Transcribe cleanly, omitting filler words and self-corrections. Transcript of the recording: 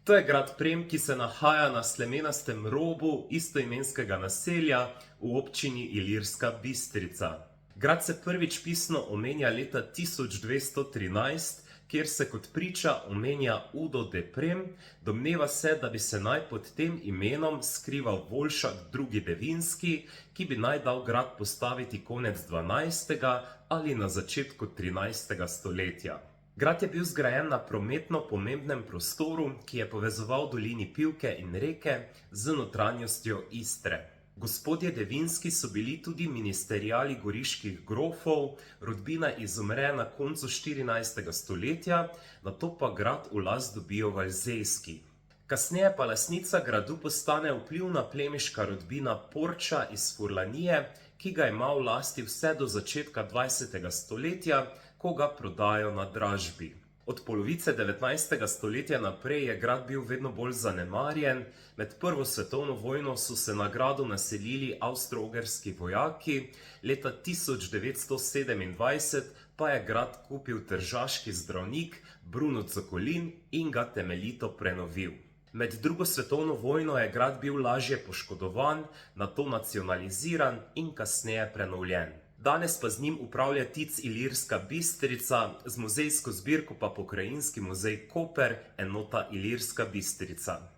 To je grad Prem, ki se nahaja na slemenastem robu istoimenskega naselja v občini Ilirska Bistrica. Grad se prvič pisno omenja leta 1213, kjer se kot priča omenja Udo de Prem, domneva se, da bi se naj pod tem imenom skrival Voljšak II. Devinski, ki bi naj dal grad postaviti konec 12. ali na začetku 13. stoletja. Grad je bil zgrajen na prometno pomembnem prostoru, ki je povezoval dolini Pivke in Reke z notranjostjo Istre. Gospodje Devinski so bili tudi ministeriali goriških grofov, rodbina izumre na koncu 14. stoletja, nato pa grad v last dobijo Valzejski. Kasneje pa lastnica gradu postane vplivna plemiška rodbina Porča iz Furlanije, ki ga ima v lasti vse do začetka 20. stoletja, ko ga prodajo na dražbi. Od polovice 19. stoletja naprej je grad bil vedno bolj zanemarjen, med Prvo svetovno vojno so se na gradu naselili avstro-ogrski vojaki, leta 1927 pa je grad kupil tržaški zdravnik Bruno Zokolin in ga temeljito prenovil. Med drugo svetovno vojno je grad bil lažje poškodovan, nato nacionaliziran in kasneje prenovljen. Danes pa z njim upravlja TIC Ilirska Bistrica, z muzejsko zbirko pa Pokrajinski muzej Koper, enota Ilirska Bistrica.